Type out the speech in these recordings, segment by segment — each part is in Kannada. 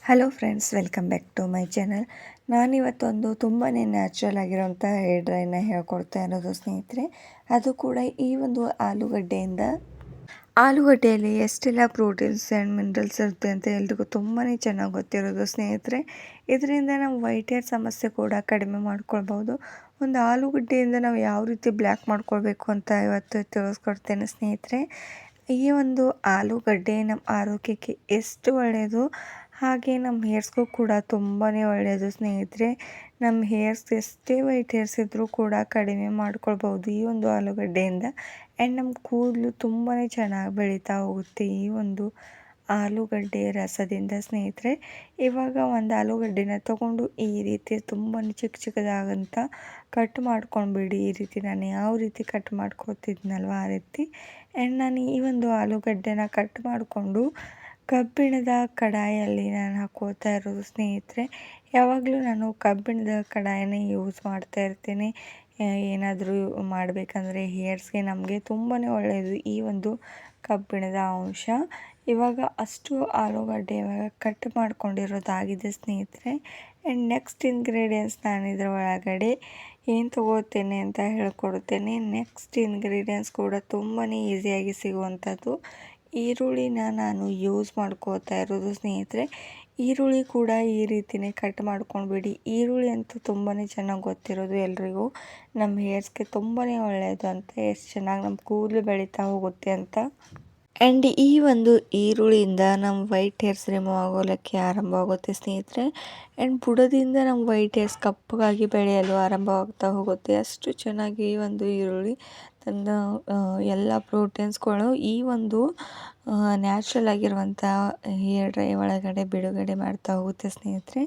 Hello friends, welcome back to my channel. ನಾನಿವತ್ತೊಂದು ತುಂಬಾ ನ್ಯಾಚುರಲ್ ಆಗಿರೋಂಥ ಹೇರ್ ಡ್ರೈನ ಹೇಳ್ಕೊಡ್ತಾ ಇರೋದು ಸ್ನೇಹಿತರೆ. ಅದು ಕೂಡ ಈ ಒಂದು ಆಲೂಗಡ್ಡೆಯಲ್ಲಿ ಎಷ್ಟೆಲ್ಲ ಪ್ರೋಟೀನ್ಸ್ ಆ್ಯಂಡ್ ಮಿನರಲ್ಸ್ ಇರುತ್ತೆ ಅಂತ ಎಲ್ರಿಗೂ ತುಂಬಾ ಚೆನ್ನಾಗಿ ಗೊತ್ತಿರೋದು ಸ್ನೇಹಿತರೆ. ಇದರಿಂದ ನಾವು ವೈಟ್ ಹೇರ್ ಸಮಸ್ಯೆ ಕೂಡ ಕಡಿಮೆ ಮಾಡ್ಕೊಳ್ಬೋದು. ಒಂದು ಆಲೂಗಡ್ಡೆಯಿಂದ ನಾವು ಯಾವ ರೀತಿ ಬ್ಲ್ಯಾಕ್ ಮಾಡ್ಕೊಳ್ಬೇಕು ಅಂತ ಇವತ್ತು ತಿಳಿಸ್ಕೊಡ್ತೇನೆ ಸ್ನೇಹಿತರೆ. ಈ ಒಂದು ಆಲೂಗಡ್ಡೆ ನಮ್ಮ ಆರೋಗ್ಯಕ್ಕೆ ಎಷ್ಟು ಒಳ್ಳೆಯದು, ಹಾಗೆ ನಮ್ಮ ಹೇರ್ಸ್ಗೂ ಕೂಡ ತುಂಬಾ ಒಳ್ಳೆಯದು ಸ್ನೇಹಿತರೆ. ನಮ್ಮ ಹೇರ್ಸ್ ಎಷ್ಟೇ ವೈಟ್ ಹೇರ್ಸ್ ಇದ್ದರೂ ಕೂಡ ಕಡಿಮೆ ಮಾಡ್ಕೊಳ್ಬೋದು ಈ ಒಂದು ಆಲೂಗಡ್ಡೆಯಿಂದ. ಆ್ಯಂಡ್ ನಮ್ಮ ಕೂದಲು ತುಂಬಾ ಚೆನ್ನಾಗಿ ಬೆಳೀತಾ ಹೋಗುತ್ತೆ ಈ ಒಂದು ಆಲೂಗಡ್ಡೆ ರಸದಿಂದ ಸ್ನೇಹಿತರೆ. ಇವಾಗ ಒಂದು ಆಲೂಗಡ್ಡೆನ ತೊಗೊಂಡು ಈ ರೀತಿ ತುಂಬಾ ಚಿಕ್ಕದಾಗಂತ ಕಟ್ ಮಾಡ್ಕೊಂಡ್ಬಿಡಿ. ಈ ರೀತಿ ನಾನು ಯಾವ ರೀತಿ ಕಟ್ ಮಾಡ್ಕೊತಿದ್ನಲ್ವ ಆ ರೀತಿ. ಆ್ಯಂಡ್ ನಾನು ಈ ಒಂದು ಆಲೂಗಡ್ಡೆನ ಕಟ್ ಮಾಡಿಕೊಂಡು ಕಬ್ಬಿಣದ ಕಡಾಯಲ್ಲಿ ನಾನು ಹಾಕ್ಕೋತಾ ಇರೋದು ಸ್ನೇಹಿತರೆ. ಯಾವಾಗಲೂ ನಾನು ಕಬ್ಬಿಣದ ಕಡಾಯನ್ನೇ ಯೂಸ್ ಮಾಡ್ತಾ ಇರ್ತೀನಿ. ಏನಾದರೂ ಮಾಡಬೇಕಂದ್ರೆ ಹೇರ್ಸ್ಗೆ ನಮಗೆ ತುಂಬಾ ಒಳ್ಳೆಯದು ಈ ಒಂದು ಕಬ್ಬಿಣದ ಅಂಶ. ಇವಾಗ ಅಷ್ಟು ಆಲೂಗಡ್ಡೆ ಇವಾಗ ಕಟ್ ಮಾಡ್ಕೊಂಡಿರೋದಾಗಿದೆ ಸ್ನೇಹಿತರೆ. ಆ್ಯಂಡ್ ನೆಕ್ಸ್ಟ್ ಇಂಗ್ರೀಡಿಯೆಂಟ್ಸ್ ನಾನು ಇದರ ಒಳಗಡೆ ಏನು ತೊಗೋತೇನೆ ಅಂತ ಹೇಳ್ಕೊಡ್ತೇನೆ. ನೆಕ್ಸ್ಟ್ ಇಂಗ್ರೀಡಿಯೆಂಟ್ಸ್ ಕೂಡ ತುಂಬಾ ಈಸಿಯಾಗಿ ಸಿಗುವಂಥದ್ದು. ಈರುಳ್ಳಿನ ನಾನು ಯೂಸ್ ಮಾಡ್ಕೋತಾ ಇರೋದು ಸ್ನೇಹಿತರೆ. ಈರುಳ್ಳಿ ಕೂಡ ಈ ರೀತಿಯೇ ಕಟ್ ಮಾಡ್ಕೊಂಡ್ಬಿಡಿ. ಈರುಳ್ಳಿ ಅಂತೂ ತುಂಬಾ ಚೆನ್ನಾಗಿ ಗೊತ್ತಿರೋದು ಎಲ್ರಿಗೂ, ನಮ್ಮ ಹೇರ್ಸ್ಗೆ ತುಂಬಾ ಒಳ್ಳೆಯದು ಅಂತ, ಎಷ್ಟು ಚೆನ್ನಾಗಿ ನಮ್ಮ ಕೂದಲು ಬೆಳೀತಾ ಹೋಗುತ್ತೆ ಅಂತ. ಆ್ಯಂಡ್ ಈ ಒಂದು ಈರುಳ್ಳಿಯಿಂದ ನಮ್ಮ ವೈಟ್ ಹೇರ್ಸ್ ರಿಮೂವ್ ಆಗೋಲಿಕ್ಕೆ ಆರಂಭವಾಗುತ್ತೆ ಸ್ನೇಹಿತರೆ. ಆ್ಯಂಡ್ ಬುಡದಿಂದ ನಮ್ಮ ವೈಟ್ ಹೇರ್ಸ್ ಕಪ್ಪಗಾಗಿ ಬೆಳೆಯಲು ಆರಂಭವಾಗ್ತಾ ಹೋಗುತ್ತೆ. ಅಷ್ಟು ಚೆನ್ನಾಗಿ ಈ ಒಂದು ಈರುಳ್ಳಿ ತನ್ನ ಎಲ್ಲ ಪ್ರೋಟೀನ್ಸ್ಗಳು ಈ ಒಂದು ನ್ಯಾಚುರಲ್ ಆಗಿರುವಂಥ ಹೇರ್ ಡ್ರೈ ಒಳಗಡೆ ಬಿಡುಗಡೆ ಮಾಡ್ತಾ ಹೋಗುತ್ತೆ ಸ್ನೇಹಿತರೆ.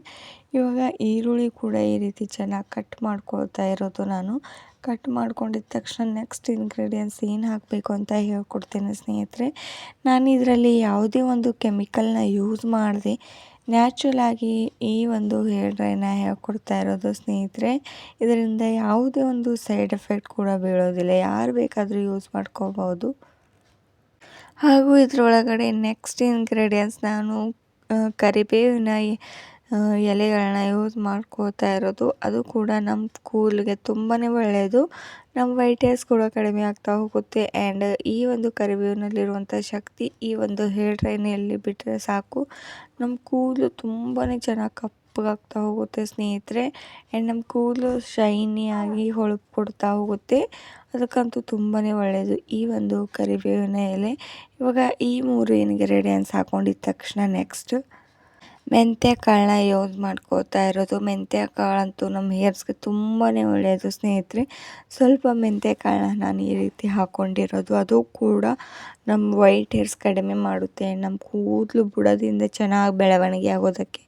ಇವಾಗ ಈರುಳ್ಳಿ ಕೂಡ ಈ ರೀತಿ ಚೆನ್ನಾಗಿ ಕಟ್ ಮಾಡ್ಕೊಳ್ತಾ ಇರೋದು ನಾನು. ಕಟ್ ಮಾಡ್ಕೊಂಡಿದ್ದ ತಕ್ಷಣ ನೆಕ್ಸ್ಟ್ ಇಂಗ್ರೀಡಿಯೆಂಟ್ಸ್ ಏನು ಹಾಕಬೇಕು ಅಂತ ಹೇಳ್ಕೊಡ್ತೇನೆ ಸ್ನೇಹಿತರೆ. ನಾನು ಇದರಲ್ಲಿ ಯಾವುದೇ ಒಂದು ಕೆಮಿಕಲ್ನ ಯೂಸ್ ಮಾಡದೆ ನ್ಯಾಚುರಲ್ ಆಗಿ ಈ ಒಂದು ಹೇರ್ ಡ್ರೈನ ಹೇಳ್ಕೊಡ್ತಾ ಇರೋದು ಸ್ನೇಹಿತರೆ. ಇದರಿಂದ ಯಾವುದೇ ಒಂದು ಸೈಡ್ ಎಫೆಕ್ಟ್ ಕೂಡ ಬೀಳೋದಿಲ್ಲ, ಯಾರು ಬೇಕಾದರೂ ಯೂಸ್ ಮಾಡ್ಕೋಬೋದು. ಹಾಗೂ ಇದರೊಳಗಡೆ ನೆಕ್ಸ್ಟ್ ಇಂಗ್ರೀಡಿಯೆಂಟ್ಸ್ ನಾನು ಕರಿಬೇವಿನ ಎಲೆಗಳನ್ನ ಯೂಸ್ ಮಾಡ್ಕೋತಾ ಇರೋದು. ಅದು ಕೂಡ ನಮ್ಮ ಕೂದಲಿಗೆ ತುಂಬಾ ಒಳ್ಳೆಯದು. ನಮ್ಮ ವೈಟ್ ಹೇರ್ಸ್ ಕೂಡ ಕಡಿಮೆ ಆಗ್ತಾ ಹೋಗುತ್ತೆ. ಆ್ಯಂಡ್ ಈ ಒಂದು ಕರಿಬೇವಿನಲ್ಲಿರುವಂಥ ಶಕ್ತಿ ಈ ಒಂದು ಹೇರ್ ಡ್ರೈನಲ್ಲಿ ಬಿಟ್ಟರೆ ಸಾಕು, ನಮ್ಮ ಕೂದಲು ತುಂಬಾ ಚೆನ್ನಾಗಿ ಕಪ್ಪಗಾಗ್ತಾ ಹೋಗುತ್ತೆ ಸ್ನೇಹಿತರೆ. ಆ್ಯಂಡ್ ನಮ್ಮ ಕೂದಲು ಶೈನಿಯಾಗಿ ಹೊಳಪು ಕೊಡ್ತಾ ಹೋಗುತ್ತೆ. ಅದಕ್ಕಂತೂ ತುಂಬಾ ಒಳ್ಳೆಯದು ಈ ಒಂದು ಕರಿಬೇವಿನ ಎಲೆ. ಇವಾಗ ಈ 3 ಇಂಗ್ರೀಡಿಯೆಂಟ್ಸ್ ಹಾಕೊಂಡಿದ್ದ ತಕ್ಷಣ ನೆಕ್ಸ್ಟ್ ಮೆಂತ್ಯ ಕಾಳನ್ನ ಯೂಸ್ ಮಾಡ್ಕೋತಾ ಇರೋದು. ಮೆಂತ್ಯ ಕಾಳಂತೂ ನಮ್ಮ ಹೇರ್ಸ್ಗೆ ತುಂಬಾ ಒಳ್ಳೆಯದು ಸ್ನೇಹಿತರೆ. ಸ್ವಲ್ಪ ಮೆಂತ್ಯ ಕಾಳನ್ನ ನಾನು ಈ ರೀತಿ ಹಾಕ್ಕೊಂಡಿರೋದು. ಅದು ಕೂಡ ನಮ್ಮ ವೈಟ್ ಹೇರ್ಸ್ ಕಡಿಮೆ ಮಾಡುತ್ತೆ. ನಮ್ಮ ಕೂದಲು ಬುಡದಿಂದ ಚೆನ್ನಾಗಿ ಬೆಳವಣಿಗೆ ಆಗೋದಕ್ಕೆ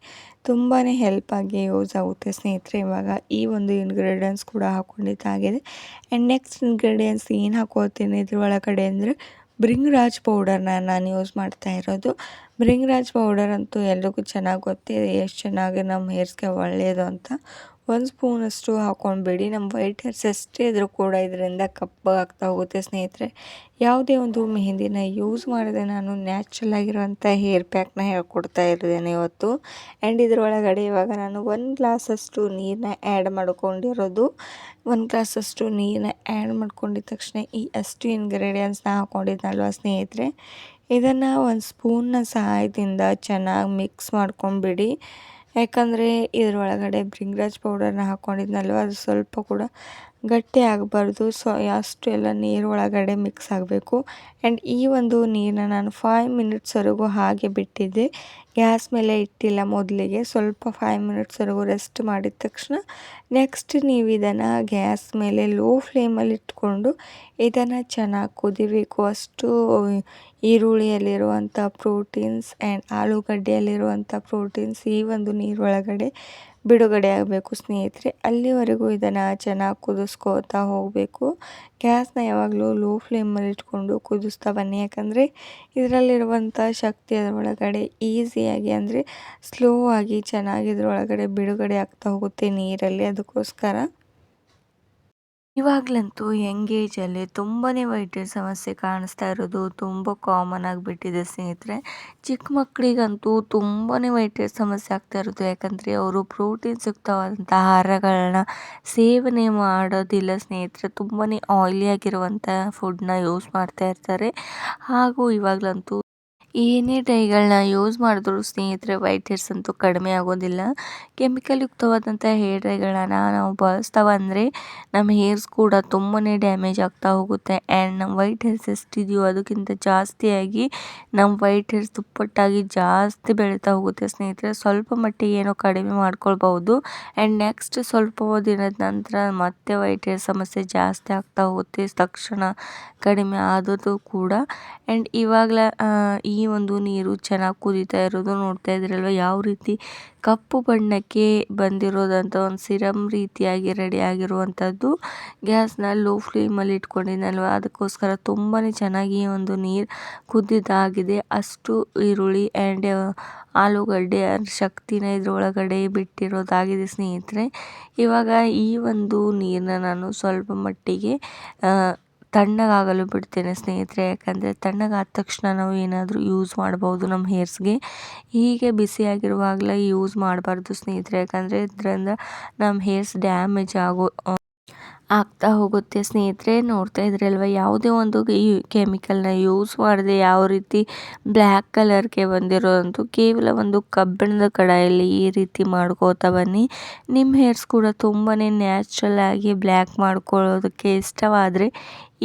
ತುಂಬಾ ಹೆಲ್ಪ್ ಆಗಿ ಯೂಸ್ ಆಗುತ್ತೆ ಸ್ನೇಹಿತರೆ. ಇವಾಗ ಈ ಒಂದು ಇಂಗ್ರೀಡಿಯೆಂಟ್ಸ್ ಕೂಡ ಹಾಕ್ಕೊಂಡಿದ್ದಾಗಿದೆ. ಆ್ಯಂಡ್ ನೆಕ್ಸ್ಟ್ ಇಂಗ್ರೀಡಿಯೆಂಟ್ಸ್ ಏನು ಹಾಕೋತೀನಿ ಇದ್ರ ಒಳಗಡೆ ಅಂದರೆ ಭೃಂಗರಾಜ್ ಪೌಡರ್ನ ನಾನು ಯೂಸ್ ಮಾಡ್ತಾ ಇರೋದು. ಭೃಂಗರಾಜ್ ಪೌಡರ್ ಅಂತೂ ಎಲ್ರಿಗೂ ಚೆನ್ನಾಗಿ ಗೊತ್ತಿದೆ ಎಷ್ಟು ಚೆನ್ನಾಗಿ ನಮ್ಮ ಹೇರ್ಸ್ಗೆ ಒಳ್ಳೆಯದು ಅಂತ. 1 ಸ್ಪೂನಷ್ಟು ಹಾಕ್ಕೊಂಡ್ಬಿಡಿ. ನಮ್ಮ ವೈಟ್ ಹೇರ್ಸ್ ಎಷ್ಟೇ ಇದ್ರೂ ಕೂಡ ಇದರಿಂದ ಕಪ್ಪಗಾಗ್ತಾ ಹೋಗುತ್ತೆ ಸ್ನೇಹಿತರೆ. ಯಾವುದೇ ಒಂದು ಮೆಹಂದಿನ ಯೂಸ್ ಮಾಡದೆ ನಾನು ನ್ಯಾಚುರಲ್ ಆಗಿರುವಂಥ ಹೇರ್ ಪ್ಯಾಕ್ನ ಹೇಳ್ಕೊಡ್ತಾ ಇದ್ದೇನೆ ಇವತ್ತು. ಆ್ಯಂಡ್ ಇದರೊಳಗಡೆ ಇವಾಗ ನಾನು 1 ಗ್ಲಾಸಷ್ಟು ನೀರನ್ನ ಆ್ಯಡ್ ಮಾಡ್ಕೊಂಡಿರೋದು. 1 ಗ್ಲಾಸಷ್ಟು ನೀರನ್ನ ಆ್ಯಡ್ ಮಾಡ್ಕೊಂಡಿದ್ದ ತಕ್ಷಣ ಈ ಅಷ್ಟು ಇಂಗ್ರೀಡಿಯೆಂಟ್ಸ್ನ ಹಾಕ್ಕೊಂಡಿದ್ನಲ್ವ ಸ್ನೇಹಿತರೆ, ಇದನ್ನು 1 ಸ್ಪೂನ್ನ ಸಹಾಯದಿಂದ ಚೆನ್ನಾಗಿ ಮಿಕ್ಸ್ ಮಾಡ್ಕೊಂಡ್ಬಿಡಿ. ಯಾಕಂದರೆ ಇದರೊಳಗಡೆ ಭೃಂಗರಾಜ್ ಪೌಡರ್ನ ಹಾಕ್ಕೊಂಡಿದ್ನಲ್ವ, ಅದು ಸ್ವಲ್ಪ ಕೂಡ ಗಟ್ಟಿ ಆಗಬಾರ್ದು. ಅಷ್ಟು ಎಲ್ಲ ನೀರು ಒಳಗಡೆ ಮಿಕ್ಸ್ ಆಗಬೇಕು. ಆ್ಯಂಡ್ ಈ ಒಂದು ನೀರನ್ನ ನಾನು 5 ಮಿನಿಟ್ಸ್ವರೆಗೂ ಹಾಗೆ ಬಿಟ್ಟಿದ್ದೆ, ಗ್ಯಾಸ್ ಮೇಲೆ ಇಟ್ಟಿಲ್ಲ ಮೊದಲಿಗೆ. ಸ್ವಲ್ಪ 5 ಮಿನಿಟ್ಸ್ವರೆಗೂ ರೆಸ್ಟ್ ಮಾಡಿದ ತಕ್ಷಣ ನೆಕ್ಸ್ಟ್ ನೀವು ಇದನ್ನು ಗ್ಯಾಸ್ ಮೇಲೆ ಲೋ ಫ್ಲೇಮಲ್ಲಿ ಇಟ್ಕೊಂಡು ಇದನ್ನು ಚೆನ್ನಾಗಿ ಕುದಿಬೇಕು. ಅಷ್ಟು ಈರುಳ್ಳಿಯಲ್ಲಿರುವಂಥ ಪ್ರೋಟೀನ್ಸ್ ಆ್ಯಂಡ್ ಆಲೂಗಡ್ಡೆಯಲ್ಲಿರುವಂಥ ಪ್ರೋಟೀನ್ಸ್ ಈ ಒಂದು ನೀರೊಳಗಡೆ ಬಿಡುಗಡೆ ಆಗಬೇಕು ಸ್ನೇಹಿತರೆ. ಅಲ್ಲಿವರೆಗೂ ಇದನ್ನು ಚೆನ್ನಾಗಿ ಕುದಿಸ್ಕೋತಾ ಹೋಗಬೇಕು. ಗ್ಯಾಸ್ನ ಯಾವಾಗಲೂ ಲೋ ಫ್ಲೇಮಲ್ಲಿ ಇಟ್ಕೊಂಡು ಕುದಿಸ್ತಾ ಬನ್ನಿ. ಯಾಕಂದರೆ ಇದರಲ್ಲಿರುವಂಥ ಶಕ್ತಿ ಅದರೊಳಗಡೆ ಈಸಿಯಾಗಿ ಅಂದರೆ ಸ್ಲೋ ಆಗಿ ಚೆನ್ನಾಗಿ ಇದರೊಳಗಡೆ ಬಿಡುಗಡೆ ಆಗ್ತಾ ಹೋಗುತ್ತೆ ನೀರಲ್ಲಿ. ಅದಕ್ಕೋಸ್ಕರ ಇವಾಗಲಂತೂ ಯಂಗ್ ಏಜಲ್ಲಿ ತುಂಬಾ ವೈಟ್ ಹೇರ್ ಸಮಸ್ಯೆ ಕಾಣಿಸ್ತಾ ಇರೋದು ತುಂಬ ಕಾಮನ್ ಆಗಿಬಿಟ್ಟಿದೆ ಸ್ನೇಹಿತರೆ. ಚಿಕ್ಕ ಮಕ್ಕಳಿಗಂತೂ ತುಂಬಾ ವೈಟ್ ಹೇರ್ ಸಮಸ್ಯೆ ಆಗ್ತಾ ಇರೋದು, ಯಾಕಂದರೆ ಅವರು ಪ್ರೋಟೀನ್ ಯುಕ್ತವಾದಂಥ ಆಹಾರಗಳನ್ನ ಸೇವನೆ ಮಾಡೋದಿಲ್ಲ ಸ್ನೇಹಿತರೆ. ತುಂಬಾ ಆಯಿಲಿ ಆಗಿರುವಂಥ ಫುಡ್ನ ಯೂಸ್ ಮಾಡ್ತಾ ಇರ್ತಾರೆ. ಹಾಗೂ ಇವಾಗಲಂತೂ ಏನೇ ಡೈಗಳನ್ನ ಯೂಸ್ ಮಾಡಿದ್ರು ಸ್ನೇಹಿತರೆ ವೈಟ್ ಹೇರ್ಸ್ ಅಂತೂ ಕಡಿಮೆ ಆಗೋದಿಲ್ಲ. ಕೆಮಿಕಲ್ ಯುಕ್ತವಾದಂಥ ಹೇರ್ ಡೈಗಳನ್ನ ನಾವು ಬಳಸ್ತಾ ಬಂದರೆ ನಮ್ಮ ಹೇರ್ಸ್ ಕೂಡ ತುಂಬಾ ಡ್ಯಾಮೇಜ್ ಆಗ್ತಾ ಹೋಗುತ್ತೆ. ಆ್ಯಂಡ್ ನಮ್ಮ ವೈಟ್ ಹೇರ್ಸ್ ಎಷ್ಟಿದೆಯೋ ಅದಕ್ಕಿಂತ ಜಾಸ್ತಿಯಾಗಿ ನಮ್ಮ ವೈಟ್ ಹೇರ್ಸ್ ದುಪ್ಪಟ್ಟಾಗಿ ಜಾಸ್ತಿ ಬೆಳೀತಾ ಹೋಗುತ್ತೆ ಸ್ನೇಹಿತರೆ. ಸ್ವಲ್ಪ ಮಟ್ಟಿಗೆ ಏನೋ ಕಡಿಮೆ ಮಾಡ್ಕೊಳ್ಬಹುದು. ಆ್ಯಂಡ್ ನೆಕ್ಸ್ಟ್ ಸ್ವಲ್ಪ ದಿನದ ನಂತರ ಮತ್ತೆ ವೈಟ್ ಹೇರ್ ಸಮಸ್ಯೆ ಜಾಸ್ತಿ ಆಗ್ತಾ ಹೋಗುತ್ತೆ ತಕ್ಷಣ ಕಡಿಮೆ ಆದದ್ದು ಕೂಡ. ಆ್ಯಂಡ್ ಇವಾಗಲ ಈ ಒಂದು ನೀರು ಚೆನ್ನಾಗಿ ಕುದೀತಾ ಇರೋದು ನೋಡ್ತಾ ಇದ್ದೀರಲ್ವ, ಯಾವ ರೀತಿ ಕಪ್ಪು ಬಣ್ಣಕ್ಕೆ ಬಂದಿರೋದಂಥ ಒಂದು ಸಿರಮ್ ರೀತಿಯಾಗಿ ರೆಡಿ ಆಗಿರುವಂಥದ್ದು. ಗ್ಯಾಸ್ನ ಲೋ ಫ್ಲೇಮಲ್ಲಿ ಇಟ್ಕೊಂಡಿದ್ದಲ್ವ, ಅದಕ್ಕೋಸ್ಕರ ತುಂಬಾ ಚೆನ್ನಾಗಿ ಒಂದು ನೀರು ಕುದ್ದಿದ್ದಾಗಿದೆ. ಅಷ್ಟು ಈರುಳ್ಳಿ ಆ್ಯಂಡ್ ಆಲೂಗಡ್ಡೆ ಶಕ್ತಿನ ಇದ್ರೊಳಗಡೆ ಬಿಟ್ಟಿರೋದಾಗಿದೆ ಸ್ನೇಹಿತರೆ. ಇವಾಗ ಈ ಒಂದು ನೀರನ್ನ ನಾನು ಸ್ವಲ್ಪ ಮಟ್ಟಿಗೆ ತಣ್ಣಗಾಗಲು ಬಿಡ್ತೇನೆ ಸ್ನೇಹಿತರೆ. ಯಾಕಂದರೆ ತಣ್ಣಗಾದ ತಕ್ಷಣ ನಾವು ಏನಾದರೂ ಯೂಸ್ ಮಾಡ್ಬೋದು ನಮ್ಮ ಹೇರ್ಸ್ಗೆ. ಹೀಗೆ ಬಿಸಿಯಾಗಿರುವಾಗಲೇ ಯೂಸ್ ಮಾಡಬಾರ್ದು ಸ್ನೇಹಿತರೆ, ಯಾಕಂದರೆ ಇದರಿಂದ ನಮ್ಮ ಹೇರ್ಸ್ ಡ್ಯಾಮೇಜ್ ಆಗ್ತಾ ಹೋಗುತ್ತೆ ಸ್ನೇಹಿತರೆ. ನೋಡ್ತಾ ಇದ್ರಲ್ವ, ಯಾವುದೇ ಒಂದು ಈ ಕೆಮಿಕಲ್ನ ಯೂಸ್ ಮಾಡದೆ ಯಾವ ರೀತಿ ಬ್ಲ್ಯಾಕ್ ಕಲರ್ಗೆ ಬಂದಿರೋದಂತೂ ಕೇವಲ ಒಂದು ಕಬ್ಬಿಣದ ಕಡಾಯಲ್ಲಿ ಈ ರೀತಿ ಮಾಡ್ಕೋತಾ ಬನ್ನಿ. ನಿಮ್ಮ ಹೇರ್ಸ್ ಕೂಡ ತುಂಬಾ ನ್ಯಾಚುರಲ್ ಆಗಿ ಬ್ಲ್ಯಾಕ್ ಮಾಡ್ಕೊಳ್ಳೋದಕ್ಕೆ ಇಷ್ಟವಾದರೆ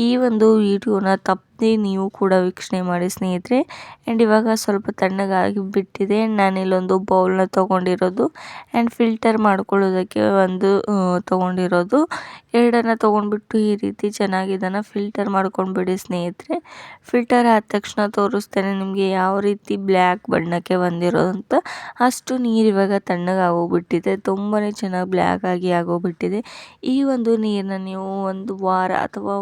ಈ ಒಂದು ವಿಡಿಯೋನ ತಪ್ಪದೆ ನೀವು ಕೂಡ ವೀಕ್ಷಣೆ ಮಾಡಿ ಸ್ನೇಹಿತರೆ. ಆ್ಯಂಡ್ ಇವಾಗ ಸ್ವಲ್ಪ ತಣ್ಣಗಾಗಿ ಬಿಟ್ಟಿದೆ. ನಾನಿಲ್ಲೊಂದು ಬೌಲ್ನ ತೊಗೊಂಡಿರೋದು ಆ್ಯಂಡ್ ಫಿಲ್ಟರ್ ಮಾಡ್ಕೊಳ್ಳೋದಕ್ಕೆ ಒಂದು ತೊಗೊಂಡಿರೋದು. ಎರಡನ್ನು ತೊಗೊಂಡ್ಬಿಟ್ಟು ಈ ರೀತಿ ಚೆನ್ನಾಗಿ ಇದನ್ನು ಫಿಲ್ಟರ್ ಮಾಡ್ಕೊಂಡ್ಬಿಡಿ ಸ್ನೇಹಿತರೆ. ಫಿಲ್ಟರ್ ಆದ ತಕ್ಷಣ ತೋರಿಸ್ತೇನೆ ನಿಮಗೆ ಯಾವ ರೀತಿ ಬ್ಲ್ಯಾಕ್ ಬಣ್ಣಕ್ಕೆ ಬಂದಿರೋದಂತ. ಅಷ್ಟು ನೀರು ಇವಾಗ ತಣ್ಣಗಾಗೋಗ್ಬಿಟ್ಟಿದೆ, ತುಂಬಾ ಚೆನ್ನಾಗಿ ಬ್ಲ್ಯಾಕ್ ಆಗಿ ಆಗೋಗ್ಬಿಟ್ಟಿದೆ. ಈ ಒಂದು ನೀರನ್ನ ನೀವು ಒಂದು ವಾರ ಅಥವಾ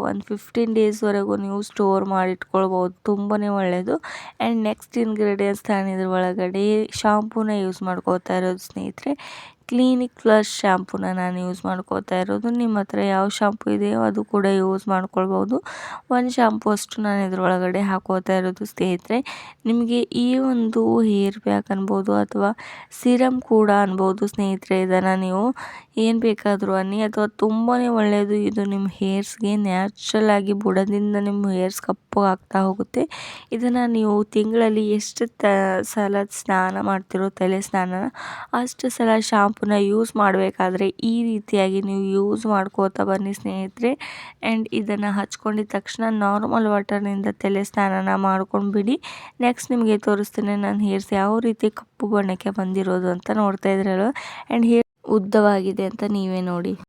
15 ಡೇಸ್ವರೆಗೂ ನೀವು ಸ್ಟೋರ್ ಮಾಡಿಟ್ಕೊಳ್ಬೋದು, ತುಂಬಾ ಒಳ್ಳೆಯದು. ಆ್ಯಂಡ್ ನೆಕ್ಸ್ಟ್ ಇಂಗ್ರೀಡಿಯೆಂಟ್ಸ್ ನಾನು ಇದ್ರ ಒಳಗಡೆ ಶಾಂಪೂನ ಯೂಸ್ ಮಾಡ್ಕೋತಾ ಇರೋದು ಸ್ನೇಹಿತರೆ. ಕ್ಲಿನಿಕ್ ಪ್ಲಸ್ ಶಾಂಪೂನ ನಾನು ಯೂಸ್ ಮಾಡ್ಕೋತಾ ಇರೋದು. ನಿಮ್ಮ ಹತ್ರ ಯಾವ ಶಾಂಪೂ ಇದೆಯೋ ಅದು ಕೂಡ ಯೂಸ್ ಮಾಡ್ಕೊಳ್ಬೋದು. ಒಂದು ಶಾಂಪೂ ಅಷ್ಟು ನಾನು ಇದ್ರೊಳಗಡೆ ಹಾಕೋತಾ ಇರೋದು ಸ್ನೇಹಿತರೆ. ನಿಮಗೆ ಈ ಒಂದು ಹೇರ್ ಪ್ಯಾಕ್ ಅನ್ಬೋದು ಅಥವಾ ಸಿರಮ್ ಕೂಡ ಅನ್ಬೋದು ಸ್ನೇಹಿತರೆ. ಇದನ್ನು ನೀವು ಏನು ಬೇಕಾದರೂ ಅನ್ನಿ, ಅಥವಾ ತುಂಬಾ ಒಳ್ಳೆಯದು ಇದು ನಿಮ್ಮ ಹೇರ್ಸ್ಗೆ. ನ್ಯಾಚುರಲ್ ಆಗಿ ಬುಡದಿಂದ ನಿಮ್ಮ ಹೇರ್ಸ್ ಕಪ್ಪು ಆಗ್ತಾ ಹೋಗುತ್ತೆ. ಇದನ್ನು ನೀವು ತಿಂಗಳಲ್ಲಿ ಎಷ್ಟು ಸಲ ಸ್ನಾನ ಮಾಡ್ತಿರೋ ತಲೆ ಸ್ನಾನ ಅಷ್ಟು ಸಲ ಶಾಂಪೂನ ಯೂಸ್ ಮಾಡಬೇಕಾದ್ರೆ ಈ ರೀತಿಯಾಗಿ ನೀವು ಯೂಸ್ ಮಾಡ್ಕೋತಾ ಬನ್ನಿ ಸ್ನೇಹಿತರೆ. ಆ್ಯಂಡ್ ಇದನ್ನು ಹಚ್ಕೊಂಡಿದ ತಕ್ಷಣ ನಾರ್ಮಲ್ ವಾಟರ್ನಿಂದ ತಲೆ ಸ್ನಾನನ ಮಾಡ್ಕೊಂಡ್ಬಿಡಿ. ನೆಕ್ಸ್ಟ್ ನಿಮಗೆ ತೋರಿಸ್ತೇನೆ ನನ್ನ ಹೇರ್ಸ್ ಯಾವ ರೀತಿ ಕಪ್ಪು ಬಣ್ಣಕ್ಕೆ ಬಂದಿರೋದು ಅಂತ. ನೋಡ್ತಾ ಇದ್ರಲ್ವ, ಆ್ಯಂಡ್ ಹೇರ್ ಉದ್ದವಾಗಿದೆ ಅಂತ ನೀವೇ ನೋಡಿ.